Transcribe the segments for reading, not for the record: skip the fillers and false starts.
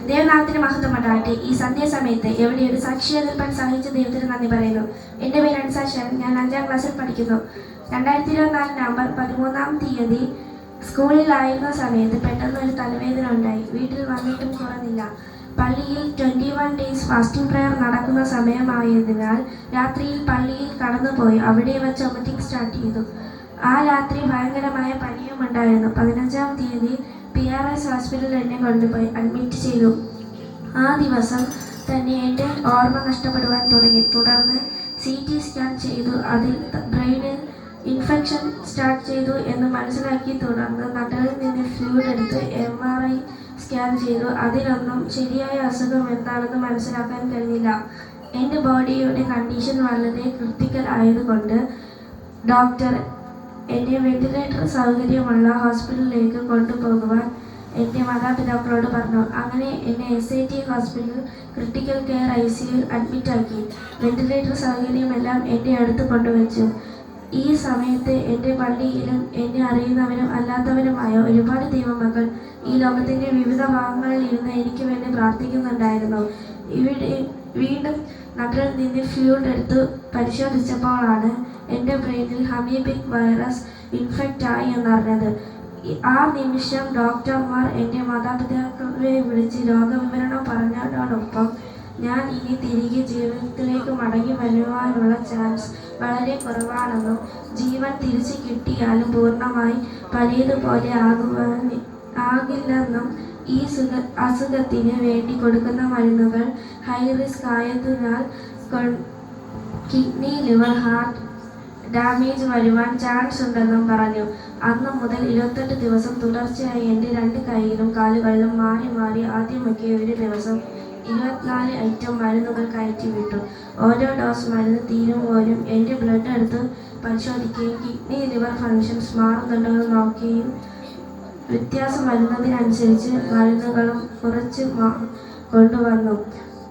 ദൈവനാമത്തിന് മഹത്വമുണ്ടാകട്ടെ. ഈ സന്ധ്യാസമയത്ത് എവിടെ ഒരു സാക്ഷിയെ നിൽപ്പാൻ സഹായിച്ച ദൈവത്തിന് നന്ദി പറയുന്നു. എൻ്റെ പേര് അൻസാഷൻ. ഞാൻ 5ാം ക്ലാസ്സിൽ പഠിക്കുന്നു. 2024 നവംബർ 13 സ്കൂളിലായിരുന്ന സമയത്ത് പെട്ടെന്ന് ഒരു തലവേദന ഉണ്ടായി. വീട്ടിൽ വന്നിട്ടും കുറഞ്ഞില്ല. പള്ളിയിൽ 21 days ഫാസ്റ്റിംഗ് പ്രയർ നടക്കുന്ന സമയമായതിനാൽ രാത്രിയിൽ പള്ളിയിൽ കടന്നുപോയി അവിടെ വെച്ച് വൊമിറ്റിംഗ് സ്റ്റാർട്ട് ചെയ്തു. ആ രാത്രി ഭയങ്കരമായ പനിയും ഉണ്ടായിരുന്നു. 15ാം തീയതി PRS ഹോസ്പിറ്റലിൽ എന്നെ കൊണ്ടുപോയി അഡ്മിറ്റ് ചെയ്തു. ആ ദിവസം തന്നെ എൻ്റെ ഓർമ്മ നഷ്ടപ്പെടുവാൻ തുടങ്ങി. തുടർന്ന് CT സ്കാൻ ചെയ്തു. അതിൽ ബ്രെയിനിൽ ഇൻഫെക്ഷൻ സ്റ്റാർട്ട് ചെയ്തു എന്ന് മനസ്സിലാക്കി. തുടർന്ന് നട്ടലിൽ നിന്ന് ഫ്ലൂയിഡ് എടുത്ത് MRI സ്കാൻ ചെയ്തു. അതിലൊന്നും ശരിയായ അസുഖം എന്താണെന്ന് മനസ്സിലാക്കാൻ കഴിഞ്ഞില്ല. എൻ്റെ ബോഡിയുടെ കണ്ടീഷൻ വളരെ ക്രിട്ടിക്കൽ ആയതുകൊണ്ട് ഡോക്ടർ എന്നെ വെന്റിലേറ്റർ സൗകര്യമുള്ള ഹോസ്പിറ്റലിലേക്ക് കൊണ്ടുപോകുവാൻ എൻ്റെ മാതാപിതാക്കളോട് പറഞ്ഞു. അങ്ങനെ എന്നെ SIT ഹോസ്പിറ്റൽ ക്രിട്ടിക്കൽ കെയർ ICUയിൽ അഡ്മിറ്റാക്കി. വെന്റിലേറ്റർ സൗകര്യമെല്ലാം എൻ്റെ അടുത്ത് കൊണ്ടുവച്ചു. ഈ സമയത്ത് എൻ്റെ പള്ളിയിലും എന്നെ അറിയുന്നവരും അല്ലാത്തവരുമായ ഒരുപാട് ദൈവമക്കൾ ഈ ലോകത്തിൻ്റെ വിവിധ ഭാഗങ്ങളിൽ ഇരുന്ന് എനിക്ക് വേണ്ടി പ്രാർത്ഥിക്കുന്നുണ്ടായിരുന്നു. ഇവിടെ വീണ്ടും നട്ടലിൽ നിന്ന് ഫ്ലൂയിഡ് എടുത്ത് പരിശോധിച്ചപ്പോഴാണ് എൻ്റെ ബ്രെയിനിൽ ഹമീബിക് വൈറസ് ഇൻഫെക്റ്റ് ആയി എന്നറിഞ്ഞത്. ആ നിമിഷം ഡോക്ടർമാർ എൻ്റെ മാതാപിതാക്കളെ വിളിച്ച് രോഗവിവരണം പറഞ്ഞതോടൊപ്പം ഞാൻ ഇനി തിരികെ ജീവിതത്തിലേക്ക് മടങ്ങി വരുവാനുള്ള ചാൻസ് വളരെ കുറവാണെന്നും ജീവൻ തിരിച്ചു കിട്ടിയാലും പൂർണ്ണമായി പഴയതുപോലെ ആകില്ലെന്നും ഈ അസുഖത്തിന് വേണ്ടി കൊടുക്കുന്ന മരുന്നുകൾ ഹൈ റിസ്ക് ആയതിനാൽ കിഡ്നി, ലിവർ, ഹാർട്ട് ഡാമേജ് വരുവാൻ ചാൻസ് ഉണ്ടെന്നും പറഞ്ഞു. അന്ന് മുതൽ 28 ദിവസം തുടർച്ചയായി എൻ്റെ 2 കൈയിലും കാലുകളിലും മാറി മാറി ആദ്യമൊക്കെ ഒരു ദിവസം 24 ഐറ്റം മരുന്നുകൾ കയറ്റി വിട്ടു. ഓരോ ഡോസ് മരുന്ന് തീരുമ്പോഴും എൻ്റെ ബ്ലഡ് എടുത്ത് പരിശോധിക്കുകയും കിഡ്നി, ലിവർ ഫങ്ഷൻസ് മാറുന്നുണ്ടോ എന്ന് നോക്കുകയും വ്യത്യാസം വരുന്നതിനനുസരിച്ച് മരുന്നുകളും കുറച്ച് കൊണ്ടുവന്നു.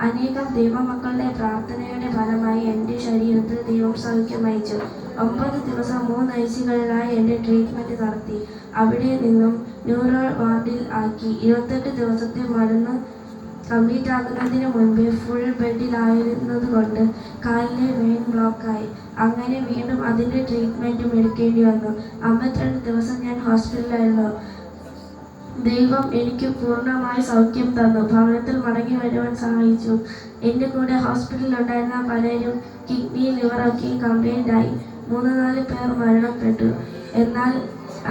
അനേകം ദൈവമക്കളുടെ പ്രാർത്ഥനയുടെ ഫലമായി എൻ്റെ ശരീരത്തിൽ ദൈവം സൗഖ്യം അയച്ചു. 9 ദിവസം 3 ICUകളിലായി എൻ്റെ ട്രീറ്റ്മെൻറ്റ് നടത്തി. അവിടെ നിന്നും ന്യൂറോ വാർഡിൽ ആക്കി. 28 ദിവസത്തെ മരുന്ന് കംപ്ലീറ്റ് ആകുന്നതിന് മുൻപേ ഫുൾ ബെഡിലായിരുന്നതുകൊണ്ട് കാലിലെ വെയിൻ ബ്ലോക്കായി. അങ്ങനെ വീണ്ടും അതിൻ്റെ ട്രീറ്റ്മെൻറ്റും എടുക്കേണ്ടി വന്നു. 52 ദിവസം ഞാൻ ഹോസ്പിറ്റലിലായിരുന്നു. ദൈവം എനിക്ക് പൂർണ്ണമായി സൗഖ്യം തന്നു. ഭവനത്തിൽ മടങ്ങി വരുവാൻ സഹായിച്ചു. എൻ്റെ കൂടെ ഹോസ്പിറ്റലിലുണ്ടായിരുന്ന പലരും കിഡ്നി, ലിവറൊക്കെ കംപ്ലൈൻ്റ് ആയി. 3-4 പേർ മരണപ്പെട്ടു. എന്നാൽ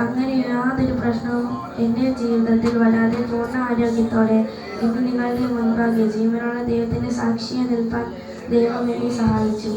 അങ്ങനെ യാതൊരു പ്രശ്നവും എൻ്റെ ജീവിതത്തിൽ വരാതെ പൂർണ്ണ ആരോഗ്യത്തോടെ ഇന്ന് നിങ്ങളുടെ മുൻപാകെ ജീവനുള്ള ദൈവത്തിൻ്റെ സാക്ഷിയെ നിൽപ്പാൻ ദൈവം എന്നെ സഹായിച്ചു.